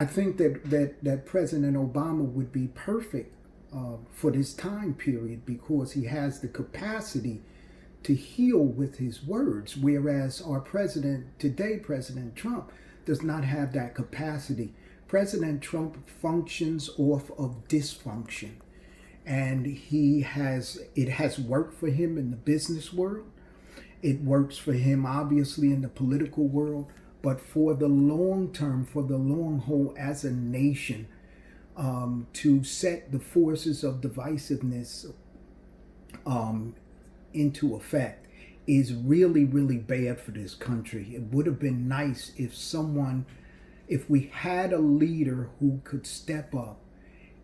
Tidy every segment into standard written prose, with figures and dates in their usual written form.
I think that President Obama would be perfect for this time period because he has the capacity to heal with his words, whereas our president today, President Trump, does not have that capacity. President Trump functions off of dysfunction, and it has worked for him in the business world. It works for him, obviously, in the political world, but for the long term, for the long haul as a nation, to set the forces of divisiveness into effect is really, really bad for this country. It would have been nice if we had a leader who could step up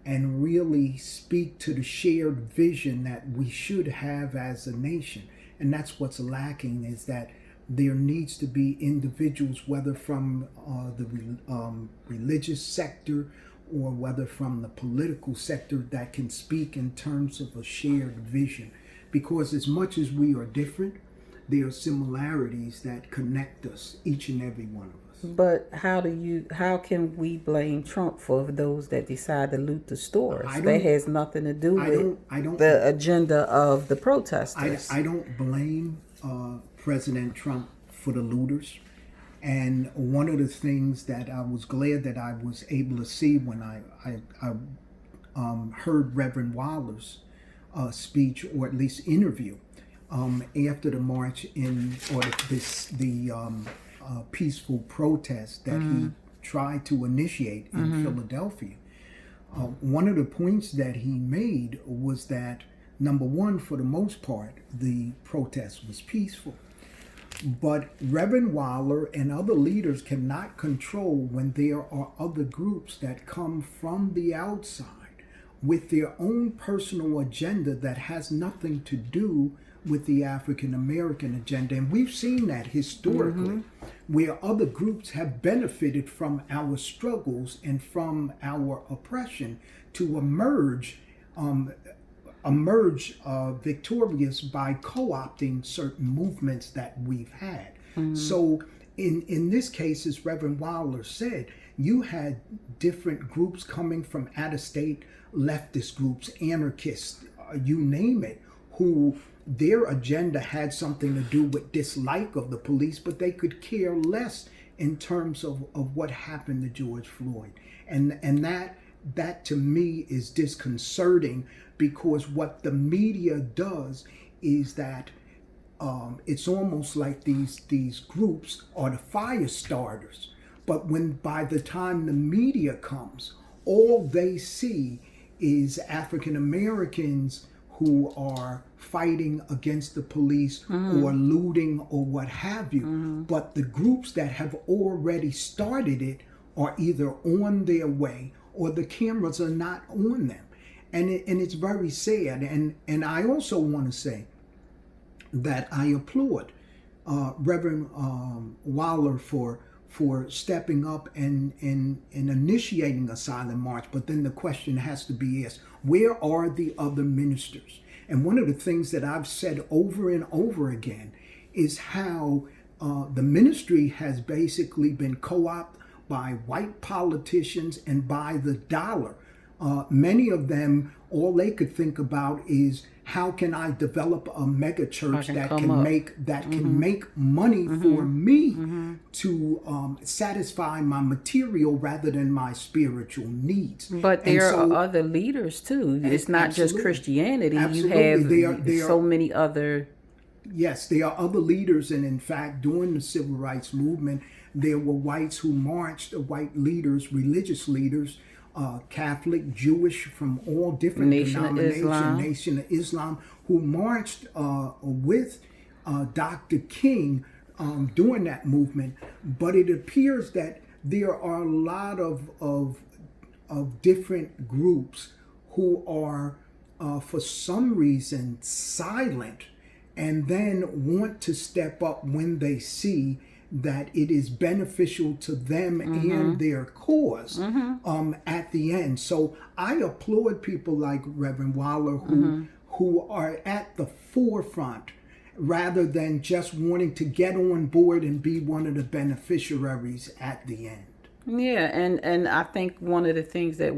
and really speak to the shared vision that we should have as a nation. And that's what's lacking, is that there needs to be individuals, whether from the religious sector or whether from the political sector, that can speak in terms of a shared vision. Because as much as we are different, there are similarities that connect us, each and every one of us. But how can we blame Trump for those that decide to loot the stores? That has nothing to do with the agenda of the protesters. I don't blame President Trump for the looters. And one of the things that I was glad that I was able to see when I heard Reverend Wilder's speech, or at least interview, after the march the peaceful protest that he tried to initiate in Philadelphia. One of the points that he made was that, number one, for the most part, the protest was peaceful. But Reverend Wilder and other leaders cannot control when there are other groups that come from the outside with their own personal agenda that has nothing to do with the African American agenda. And we've seen that historically, where other groups have benefited from our struggles and from our oppression to emerge victorious by co-opting certain movements that we've had. So in this case, as Reverend Wilder said, you had different groups coming from out-of-state, leftist groups, anarchists, you name it, who their agenda had something to do with dislike of the police, but they could care less in terms of what happened to George Floyd. And that to me is disconcerting, because what the media does is that it's almost like these groups are the fire starters. But by the time the media comes, all they see is African Americans who are fighting against the police or looting or what have you. But the groups that have already started it are either on their way or the cameras are not on them. And it's very sad. And I also want to say that I applaud Reverend Wilder for stepping up and initiating a silent march. But then the question has to be asked, where are the other ministers? And one of the things that I've said over and over again is how the ministry has basically been co-opted by white politicians and by the dollar. Many of them, all they could think about is, how can I develop a mega church that can make money for me to satisfy my material rather than my spiritual needs? But there are other leaders too. It's not just Christianity. Absolutely. You have so many other. Yes, there are other leaders, and in fact, during the civil rights movement, there were whites who marched, white leaders, religious leaders, Catholic, Jewish, from all different denominations, Nation of Islam, who marched with Dr. King during that movement. But it appears that there are a lot of different groups who are, for some reason, silent, and then want to step up when they see that it is beneficial to them and their cause at the end. So I applaud people like Reverend Wilder who are at the forefront rather than just wanting to get on board and be one of the beneficiaries at the end. Yeah, and I think one of the things that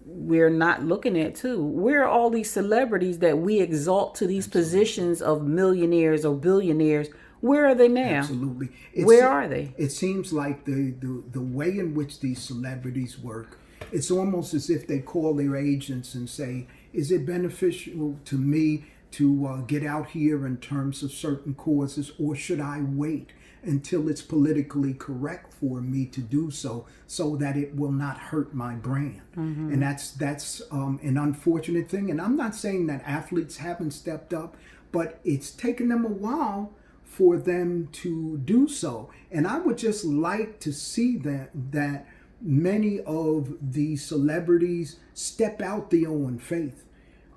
we're not looking at too, where are all these celebrities that we exalt to these Absolutely. positions of millionaires or billionaires? Where are they now? Absolutely. Where are they? It seems like the way in which these celebrities work, it's almost as if they call their agents and say, is it beneficial to me to get out here in terms of certain causes, or should I wait until it's politically correct for me to do so, so that it will not hurt my brand? And that's an unfortunate thing. And I'm not saying that athletes haven't stepped up, but it's taken them a while for them to do so. And I would just like to see that many of the celebrities step out their own faith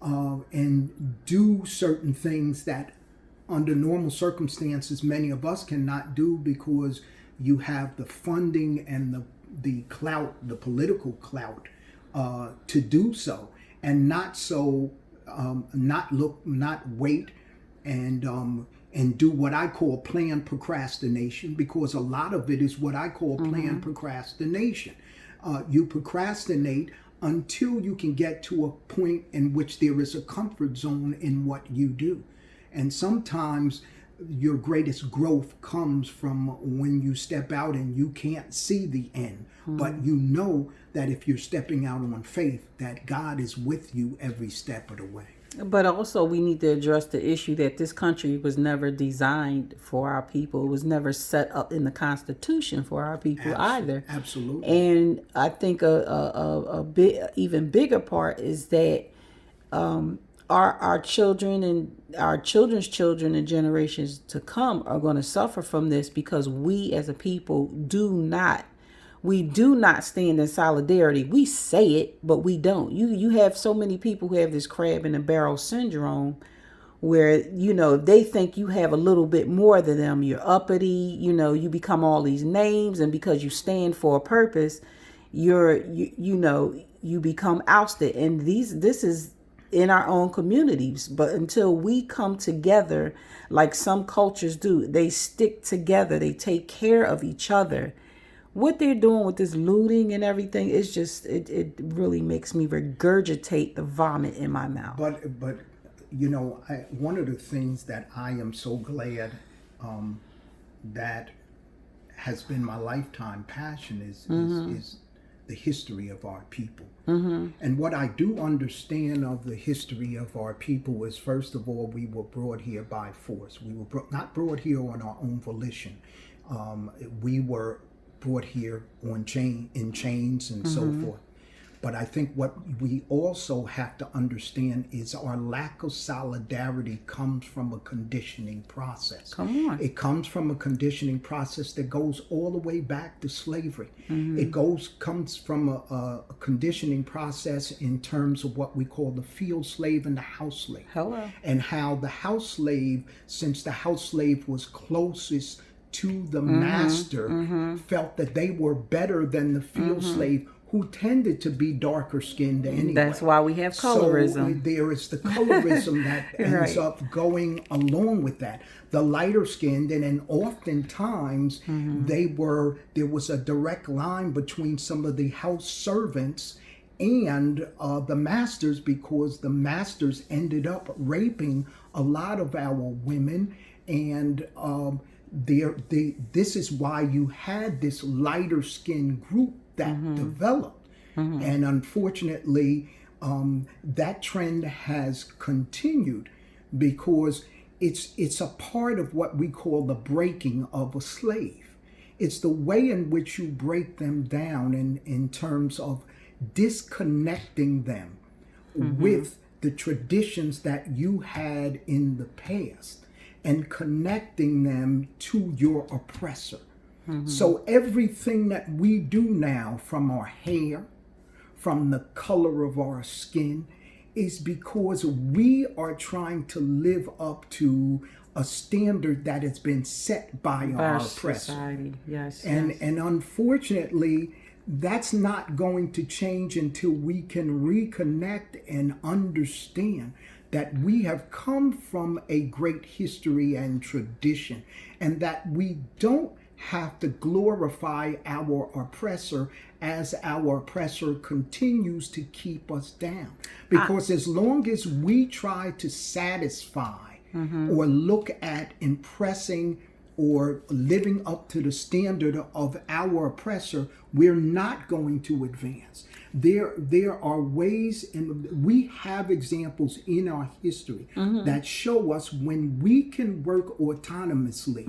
and do certain things that under normal circumstances many of us cannot do, because you have the funding and the clout, the political clout, to do so, and not so not wait and do what I call planned procrastination, because a lot of it is what I call planned procrastination. You procrastinate until you can get to a point in which there is a comfort zone in what you do. And sometimes your greatest growth comes from when you step out and you can't see the end, but you know that if you're stepping out on faith, that God is with you every step of the way. But also, we need to address the issue that this country was never designed for our people. It was never set up in the Constitution for our people either. Absolutely. And I think a bit even bigger part is that our children and our children's children and generations to come are going to suffer from this, because we as a people do not stand in solidarity. We say it, but we don't. You have so many people who have this crab in the barrel syndrome, where, they think you have a little bit more than them. You're uppity, you become all these names, and because you stand for a purpose, you become ousted. And this is in our own communities. But until we come together, like some cultures do, they stick together, they take care of each other. What they're doing with this looting and everything is just, it really makes me regurgitate the vomit in my mouth. But one of the things that I am so glad that has been my lifetime passion is the history of our people. And what I do understand of the history of our people is, first of all, we were brought here by force. We were not brought here on our own volition. We were brought here in chains and so forth. But I think what we also have to understand is our lack of solidarity comes from a conditioning process. Come on. It comes from a conditioning process that goes all the way back to slavery. It comes from a conditioning process in terms of what we call the field slave and the house slave. Hello. And how the house slave, since the house slave was closest to the master, felt that they were better than the field slave, who tended to be darker skinned anyway. That's why we have colorism. So there is the colorism that ends up going along with that. The lighter skinned, and then oftentimes there was a direct line between some of the house servants and the masters, because the masters ended up raping a lot of our women. And this is why you had this lighter skinned group that developed. And unfortunately, that trend has continued, because it's a part of what we call the breaking of a slave. It's the way in which you break them down in terms of disconnecting them with the traditions that you had in the past and connecting them to your oppressor. So everything that we do now, from our hair, from the color of our skin, is because we are trying to live up to a standard that has been set by our oppressor. Society. Yes. And unfortunately, that's not going to change until we can reconnect and understand that we have come from a great history and tradition, and that we don't have to glorify our oppressor as our oppressor continues to keep us down. Because as long as we try to satisfy or look at impressing or living up to the standard of our oppressor, we're not going to advance. There are ways, and we have examples in our history that show us when we can work autonomously,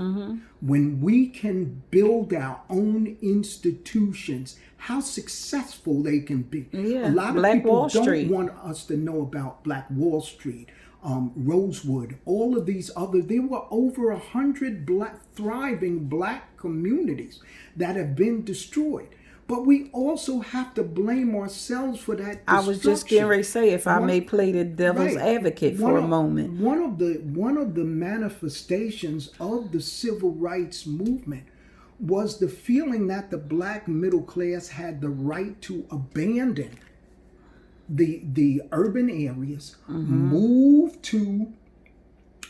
when we can build our own institutions, how successful they can be. Yeah. A lot of Black people Wall don't Street. want us to know about Black Wall Street, Rosewood, all of these other. There were over 100 thriving black communities that have been destroyed. But we also have to blame ourselves for that destruction. I was just getting ready to say, if I may play the devil's advocate for a moment. One of the manifestations of the civil rights movement was the feeling that the black middle class had the right to abandon the urban areas, move to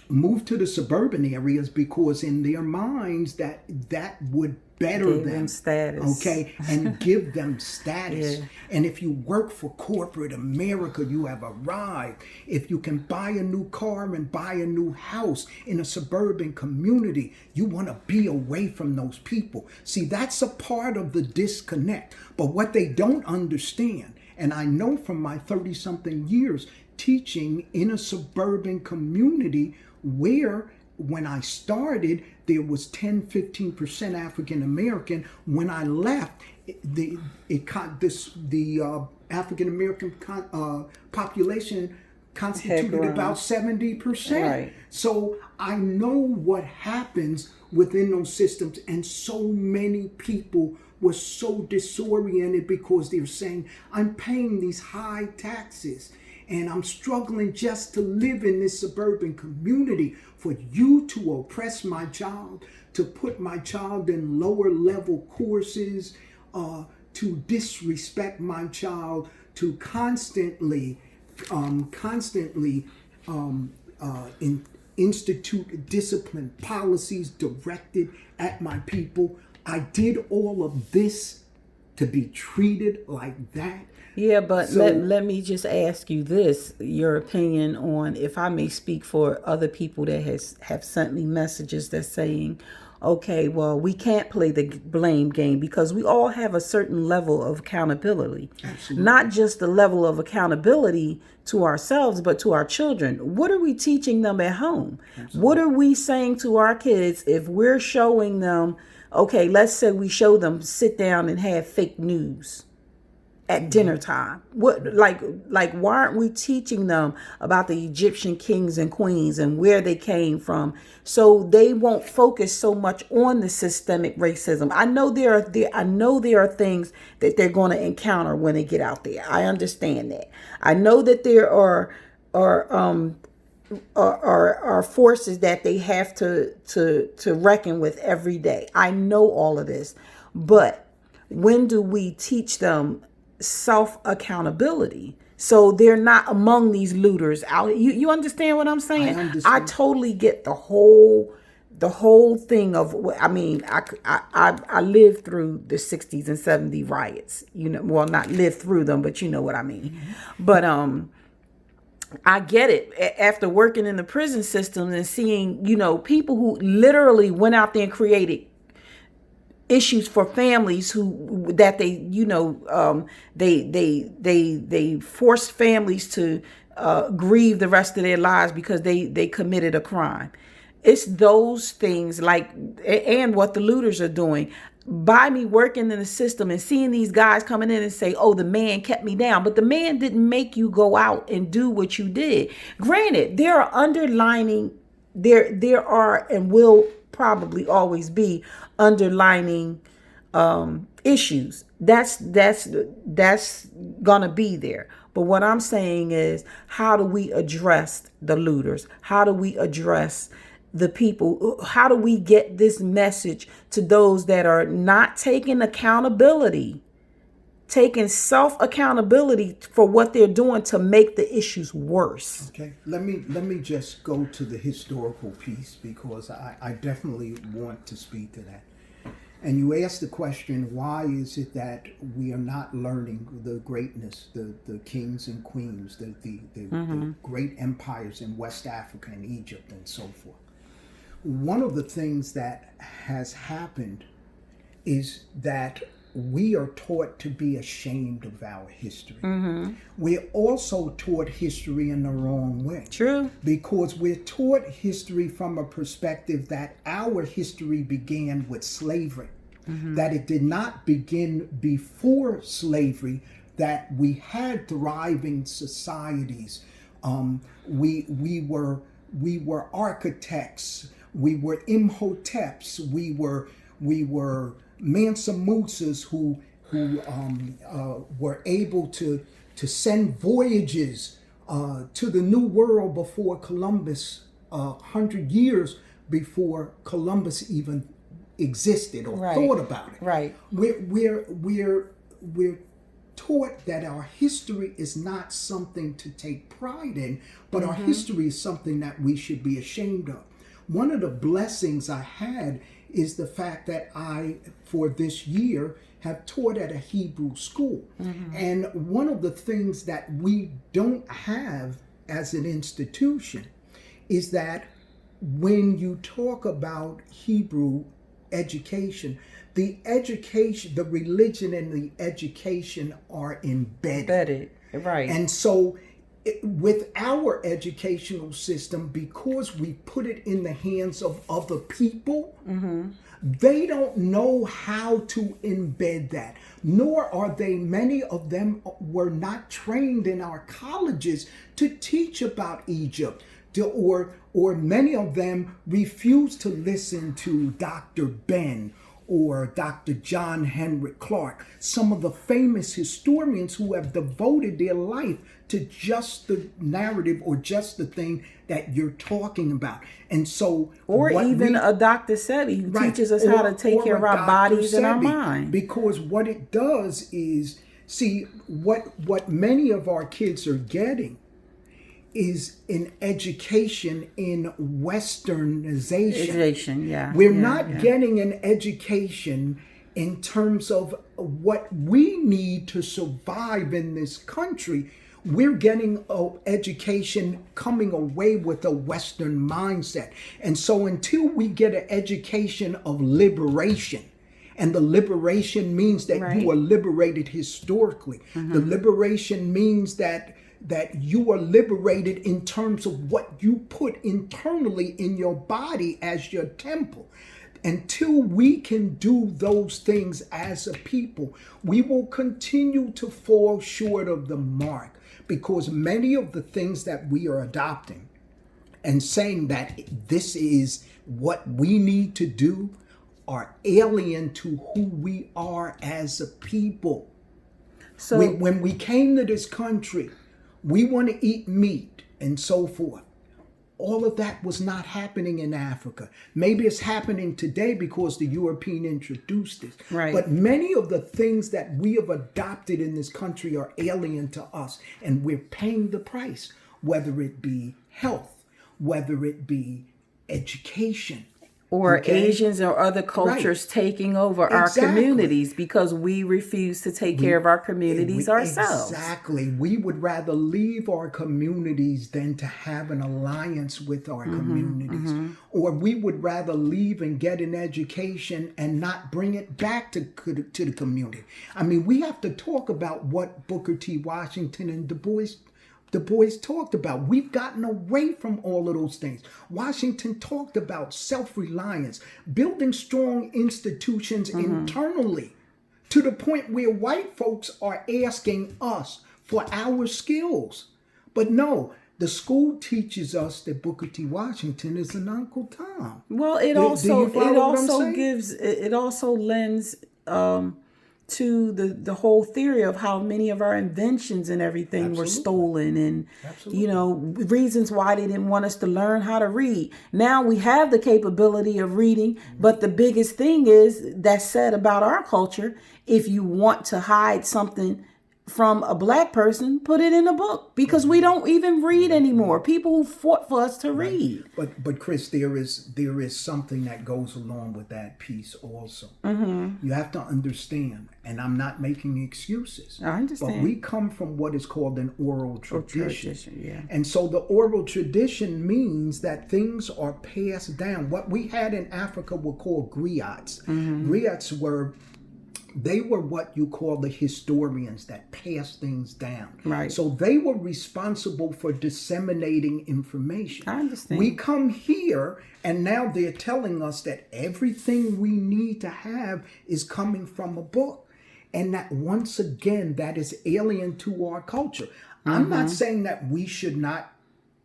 the suburban areas, because in their minds that would better them status. Okay, and give them status. And if you work for corporate America, you have arrived. If you can buy a new car and buy a new house in a suburban community, you want to be away from those people. See, that's a part of the disconnect. But what they don't understand, and I know from my 30-something years teaching in a suburban community where when I started, there was 10-15% African American. When I left, the African American population constituted about 70%. Right. So I know what happens within those systems, and so many people were so disoriented because they're saying, I'm paying these high taxes and I'm struggling just to live in this suburban community. For you to oppress my child, to put my child in lower level courses, to disrespect my child, to constantly institute discipline policies directed at my people. I did all of this to be treated like that. Yeah, but let me just ask you this, your opinion on, if I may speak for other people that have sent me messages that's saying, okay, well, we can't play the blame game because we all have a certain level of accountability. Absolutely. Not just the level of accountability to ourselves, but to our children. What are we teaching them at home? Absolutely. What are we saying to our kids if we're showing them, okay, let's say we show them sit down and have fake news at dinner time? What, like why aren't we teaching them about the Egyptian kings and queens and where they came from, so they won't focus so much on the systemic racism? I know there are things that they're going to encounter when they get out there. I understand that. I know that there are forces that they have to reckon with every day. I know all of this, but when do we teach them self accountability so they're not among these looters out? You understand what I'm saying? I totally get the whole thing of, I mean, I lived through the 60s and 70s riots, well, not lived through them, but you know what I mean. Mm-hmm. But I get it. After working in the prison system and seeing, people who literally went out there and created issues for families that they forced families to grieve the rest of their lives because they committed a crime. It's those things, and what the looters are doing. By me working in the system and seeing these guys coming in and say, oh, the man kept me down. But the man didn't make you go out and do what you did. Granted, there are there are and will probably always be underlining issues. That's gonna be there. But what I'm saying is, how do we address the looters? How do we address the people? How do we get this message to those that are not taking accountability, taking self-accountability for what they're doing to make the issues worse? Okay, let me just go to the historical piece, because I definitely want to speak to that. And you asked the question, why is it that we are not learning the greatness, the kings and queens, the great empires in West Africa and Egypt and so forth? One of the things that has happened is that we are taught to be ashamed of our history. We're also taught history in the wrong way. True. Because we're taught history from a perspective that our history began with slavery, that it did not begin before slavery, that we had thriving societies. We were architects. We were Imhoteps. We were Mansa Musas who were able to send voyages to the New World before Columbus, 100 years before Columbus even existed or thought about it. Right. We're taught that our history is not something to take pride in, but our history is something that we should be ashamed of. One of the blessings I had is the fact that I, for this year, have taught at a Hebrew school. And one of the things that we don't have as an institution is that when you talk about Hebrew education, the religion and the education are embedded. Right. And so with our educational system, because we put it in the hands of other people, they don't know how to embed that, nor are many of them were not trained in our colleges to teach about Egypt, or many of them refuse to listen to Dr. Ben or Dr. John Henrik Clarke, some of the famous historians who have devoted their life to just the narrative or just the thing that you're talking about. And so, or even a Dr. Sebi who teaches us how to take care of our bodies and our mind. Because what it does is, see, what many of our kids are getting is an education in westernization. We're not getting an education in terms of what we need to survive in this country. We're getting an education coming away with a Western mindset. And so until we get an education of liberation, and the liberation means that you are liberated historically. The liberation means that you are liberated in terms of what you put internally in your body as your temple. Until we can do those things as a people, we will continue to fall short of the mark, because many of the things that we are adopting and saying that this is what we need to do are alien to who we are as a people. So when we came to this country, we want to eat meat and so forth. All of that was not happening in Africa. Maybe it's happening today because the European introduced it. But many of the things that we have adopted in this country are alien to us, and we're paying the price, whether it be health, whether it be education, or Asians or other cultures taking over our communities because we refuse to take care of our communities ourselves. Exactly. We would rather leave our communities than to have an alliance with our communities. Or we would rather leave and get an education and not bring it back to the community. I mean, we have to talk about what Booker T. Washington and Du Bois talked about. We've gotten away from all of those things. Washington talked about self-reliance, building strong institutions internally, to the point where white folks are asking us for our skills. But no, the school teaches us that Booker T. Washington is an Uncle Tom. Well, it also lends to the whole theory of how many of our inventions and everything were stolen, and reasons why they didn't want us to learn how to read. Now we have the capability of reading, but the biggest thing is that's said about our culture: if you want to hide something from a black person, put it in a book, because we don't even read anymore. People who fought for us to read. But Chris, there is something that goes along with that piece also. You have to understand, and I'm not making excuses. I understand. But we come from what is called an oral tradition. Yeah. And so the oral tradition means that things are passed down. What we had in Africa were called griots. Griots were what you call the historians that pass things down. Right. So they were responsible for disseminating information. I understand. We come here and now they're telling us that everything we need to have is coming from a book. And that once again, that is alien to our culture. I'm not saying that we should not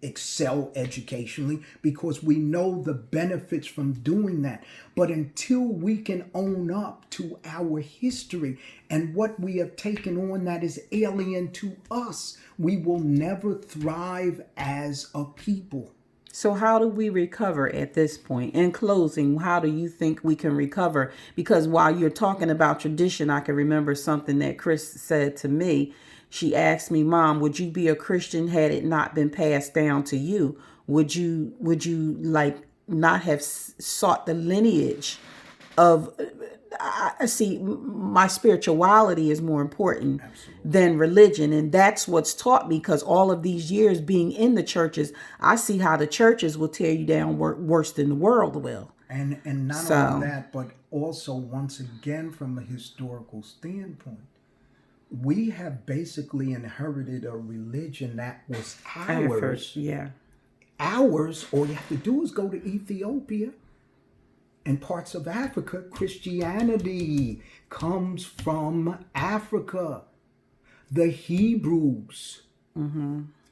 excel educationally, because we know the benefits from doing that. But until we can own up to our history and what we have taken on that is alien to us, we will never thrive as a people. So how do we recover at this point? In closing, how do you think we can recover? Because while you're talking about tradition, I can remember something that Chris said to me. She asked me, Mom, would you be a Christian had it not been passed down to you? Would you like not have sought the lineage of, I see, my spirituality is more important than religion. And that's what's taught me, because all of these years being in the churches, I see how the churches will tear you down worse than the world will. And not only that, but also once again from a historical standpoint, we have basically inherited a religion that was ours. Ours. All you have to do is go to Ethiopia and parts of Africa. Christianity comes from Africa. The Hebrews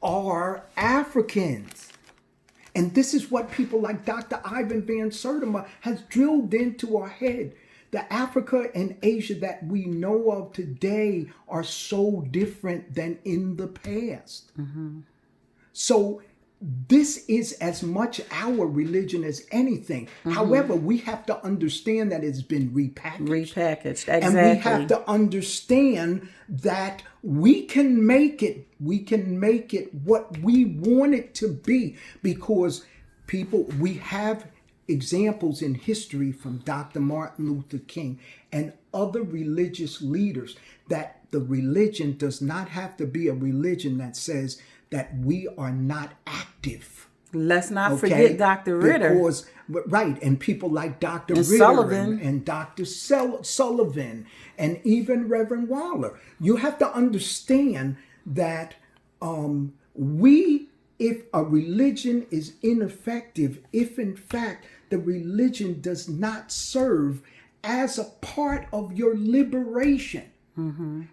are Africans. And this is what people like Dr. Ivan Van Sertima has drilled into our head. The Africa and Asia that we know of today are so different than in the past. So this is as much our religion as anything. However, we have to understand that it's been repackaged. Exactly. And we have to understand that we can make it what we want it to be, because we have examples in history from Dr. Martin Luther King and other religious leaders that the religion does not have to be a religion that says that we are not active. Let's not forget Dr. Ritter. And people like Dr. And Ritter Sullivan. and Dr. Sullivan and even Reverend Waller. You have to understand that if a religion is ineffective, if in fact the religion does not serve as a part of your liberation.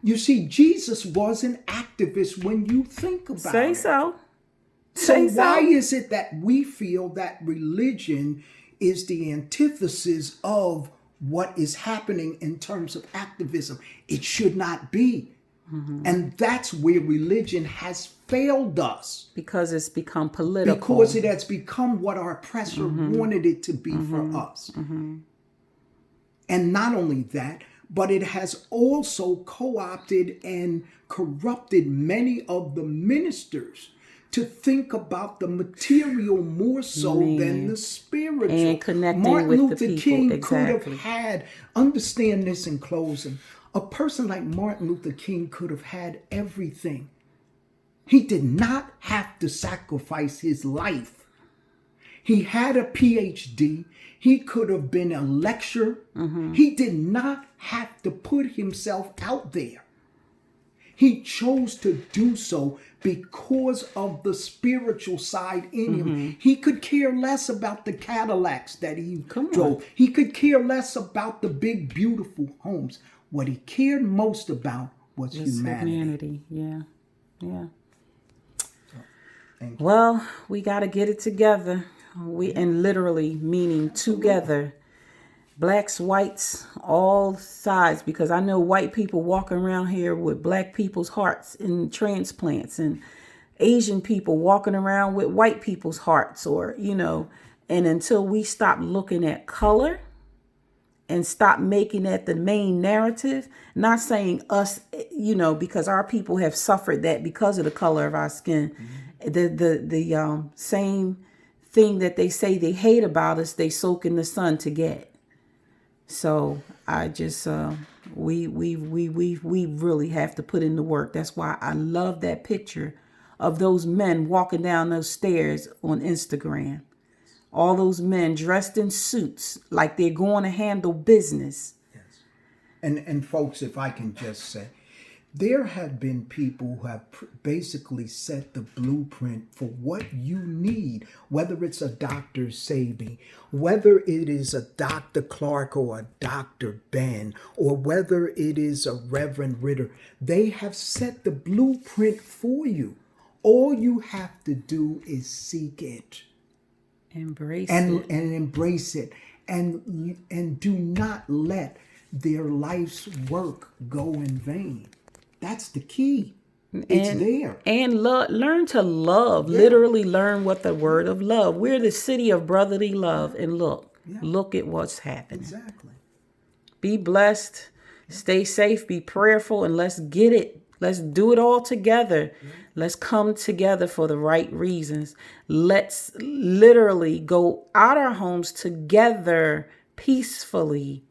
You see, Jesus was an activist when you think about it. So why is it that we feel that religion is the antithesis of what is happening in terms of activism? It should not be. And that's where religion has failed us. Because it's become political. Because it has become what our oppressor wanted it to be for us. And not only that, but it has also co-opted and corrupted many of the ministers to think about the material more so than the spiritual. And connecting Martin with Luther the people. King could have had, understand this in closing, a person like Martin Luther King could have had everything. He did not have to sacrifice his life. He had a PhD. He could have been a lecturer. He did not have to put himself out there. He chose to do so because of the spiritual side in him. He could care less about the Cadillacs that he drove. He could care less about the big, beautiful homes. What he cared most about was humanity. Yeah. Well, we got to get it together. And literally meaning together. Blacks, whites, all sides, because I know white people walking around here with black people's hearts in transplants, and Asian people walking around with white people's hearts, or, and until we stop looking at color and stop making that the main narrative. Not saying us, because our people have suffered that because of the color of our skin. The same thing that they say they hate about us, they soak in the sun to get. So I just we really have to put in the work. That's why I love that picture of those men walking down those stairs on Instagram. All those men dressed in suits like they're going to handle business. Yes. And folks, if I can just say, there have been people who have basically set the blueprint for what you need, whether it's a Dr. Sabi, whether it is a Dr. Clark or a Dr. Ben, or whether it is a Reverend Ritter. They have set the blueprint for you. All you have to do is seek it. Embrace and it. and embrace it, and do not let their life's work go in vain. That's the key. It's there. And learn to love. Yeah. Literally learn what the word of love. We're the city of brotherly love, and look at what's happening. Exactly. Be blessed. Stay safe. Be prayerful, and let's get it. Let's do it all together. Yeah. Let's come together for the right reasons. Let's literally go out our homes together peacefully